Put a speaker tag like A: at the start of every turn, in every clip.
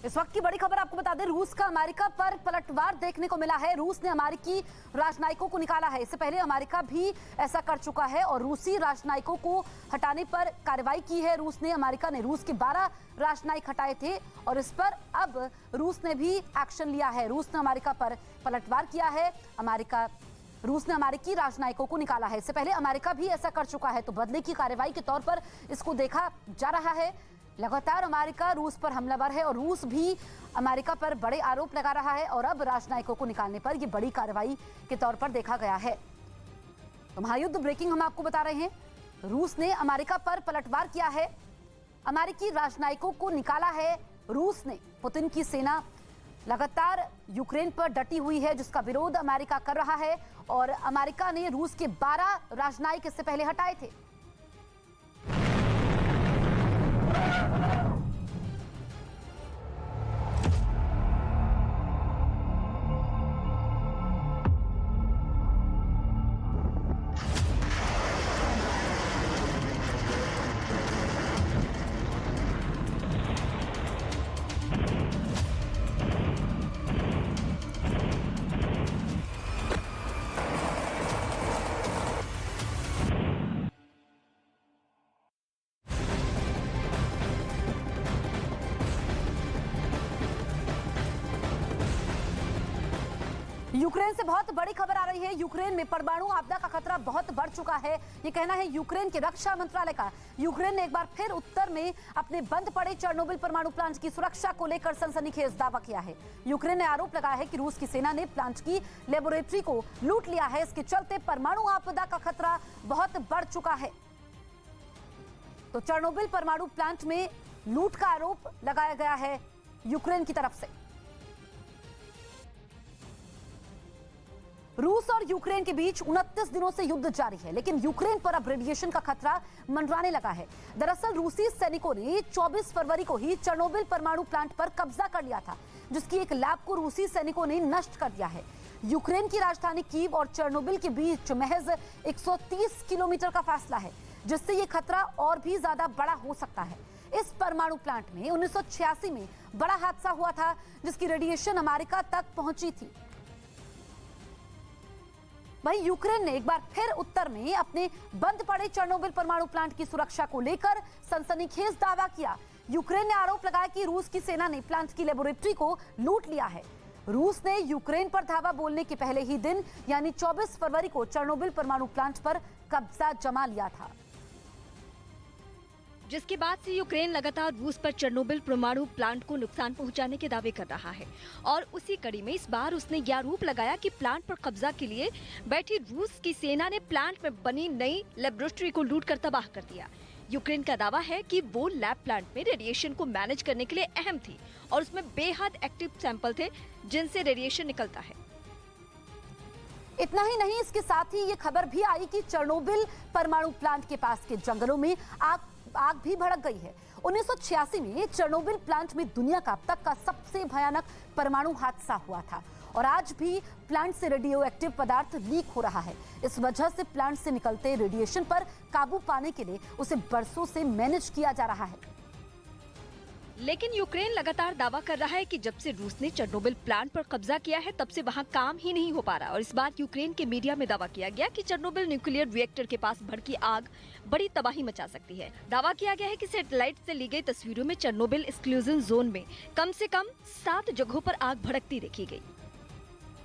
A: इस वक्त की बड़ी खबर आपको बता दें, रूस का अमेरिका पर पलटवार देखने को मिला है। रूस ने अमेरिकी राजनयिकों को निकाला है। इससे पहले अमेरिका भी ऐसा कर चुका है और रूसी राजनयिकों को हटाने पर कार्रवाई की है रूस ने। अमेरिका ने रूस के 12 राजनयिक हटाए थे और इस पर अब रूस ने भी एक्शन लिया है। रूस ने अमेरिका पर पलटवार किया है। रूस ने अमेरिकी राजनयिकों को निकाला है। इससे पहले अमेरिका भी ऐसा कर चुका है, तो बदले की कार्रवाई के तौर पर इसको देखा जा रहा है। लगातार अमेरिका रूस पर हमलावर है और रूस भी अमेरिका पर बड़े आरोप लगा रहा है और अब राजनयिकों को निकालने पर यह बड़ी कार्रवाई के तौर पर देखा गया है। तो महायुद्ध ब्रेकिंग हम आपको बता रहे हैं। रूस ने अमेरिका पर पलटवार किया है, अमेरिकी राजनयिकों को निकाला है रूस ने। पुतिन की सेना लगातार यूक्रेन पर डटी हुई है, जिसका विरोध अमेरिका कर रहा है और अमेरिका ने रूस के 12 राजनयिक इससे पहले हटाए थे। यूक्रेन से बहुत बड़ी खबर आ रही है। यूक्रेन में परमाणु आपदा का खतरा बहुत बढ़ चुका है, ये कहना है यूक्रेन के रक्षा मंत्रालय का। यूक्रेन ने एक बार फिर उत्तर में अपने बंद पड़े चेर्नोबिल परमाणु प्लांट की सुरक्षा को लेकर सनसनीखेज दावा किया है। यूक्रेन ने आरोप लगाया है कि रूस की सेना ने प्लांट की लेबोरेटरी को लूट लिया है। इसके चलते परमाणु आपदा का खतरा बहुत बढ़ चुका है। तो चेर्नोबिल परमाणु प्लांट में लूट का आरोप लगाया गया है यूक्रेन की तरफ से। रूस और यूक्रेन के बीच 29 दिनों से युद्ध जारी है, लेकिन यूक्रेन पर अब रेडिएशन का खतरा मंडराने लगा है। दरअसल रूसी सैनिकों ने 24 फरवरी को ही चेर्नोबिल परमाणु प्लांट पर कब्जा कर लिया था, जिसकी एक लैब को रूसी सैनिकों ने नष्ट कर दिया है। यूक्रेन की राजधानी कीव और चेर्नोबिल के बीच महज 130 किलोमीटर का फासला है, जिससे ये खतरा और भी ज्यादा बड़ा हो सकता है। इस परमाणु प्लांट में 1986 में बड़ा हादसा हुआ था, जिसकी रेडिएशन अमेरिका तक पहुंची थी। वहीं यूक्रेन ने एक बार फिर उत्तर में अपने बंद पड़े चेर्नोबिल परमाणु प्लांट की सुरक्षा को लेकर सनसनीखेज दावा किया। यूक्रेन ने आरोप लगाया कि रूस की सेना ने प्लांट की लेबोरेटरी को लूट लिया है। रूस ने यूक्रेन पर धावा बोलने के पहले ही दिन यानी 24 फरवरी को चेर्नोबिल परमाणु प्लांट पर कब्जा जमा लिया था,
B: जिसके बाद से यूक्रेन लगातार रूस पर चेर्नोबिल परमाणु प्लांट को नुकसान पहुंचाने के दावे कर रहा है। और उसी कड़ी में इस बार उसने यह आरोप लगाया कि प्लांट पर कब्जा के लिए बैठी रूस की सेना ने प्लांट में बनी नई लेबोरेटरी को लूट कर तबाह कर दिया। यूक्रेन का दावा है कि वो लैब प्लांट में रेडिएशन को मैनेज करने के लिए अहम थी और उसमें बेहद एक्टिव सैंपल थे जिनसे रेडिएशन निकलता है।
A: इतना ही नहीं, इसके साथ ही ये खबर भी आई कि चेर्नोबिल परमाणु प्लांट के पास के जंगलों में आग भी भड़क गई है। 1986 में चेर्नोबिल प्लांट में दुनिया का अब तक का सबसे भयानक परमाणु हादसा हुआ था और आज भी प्लांट से रेडियो एक्टिव पदार्थ लीक हो रहा है। इस वजह से प्लांट से निकलते रेडिएशन पर काबू पाने के लिए उसे बरसों से मैनेज किया जा रहा है।
B: लेकिन यूक्रेन लगातार दावा कर रहा है कि जब से रूस ने चेर्नोबिल प्लांट पर कब्जा किया है, तब से वहां काम ही नहीं हो पा रहा। और इस बार यूक्रेन के मीडिया में दावा किया गया कि चेर्नोबिल न्यूक्लियर रिएक्टर के पास भड़की आग बड़ी तबाही मचा सकती है। दावा किया गया है कि सैटेलाइट से ली गई तस्वीरों में चेर्नोबिल एक्सक्लूजन जोन में कम से कम 7 जगहों पर आग भड़कती देखी गई।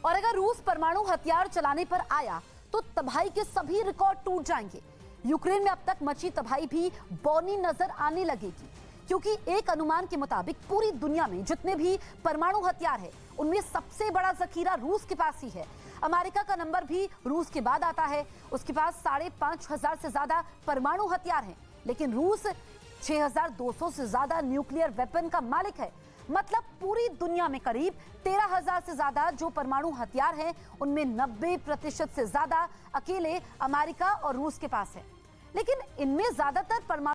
A: और अगर रूस परमाणु हथियार चलाने पर आया तो तबाही के सभी रिकॉर्ड टूट जाएंगे। यूक्रेन में अब तक मची तबाही भी बौनी नजर आने लगेगी, क्योंकि एक अनुमान के मुताबिक पूरी दुनिया में जितने भी परमाणु हथियार है, उनमें सबसे बड़ा जखीरा रूस के पास ही है। अमेरिका का नंबर भी रूस के बाद आता है। उसके पास 5,500 से ज्यादा परमाणु हथियार हैं, लेकिन रूस 6,200 से ज्यादा न्यूक्लियर वेपन का मालिक है। मतलब पूरी दुनिया में करीब 13,000 से ज्यादा जो परमाणु हथियार हैं, उनमें 90% से ज्यादा अकेले अमेरिका और रूस के पास है। लेकिन इनमें ज्यादातर परमाणु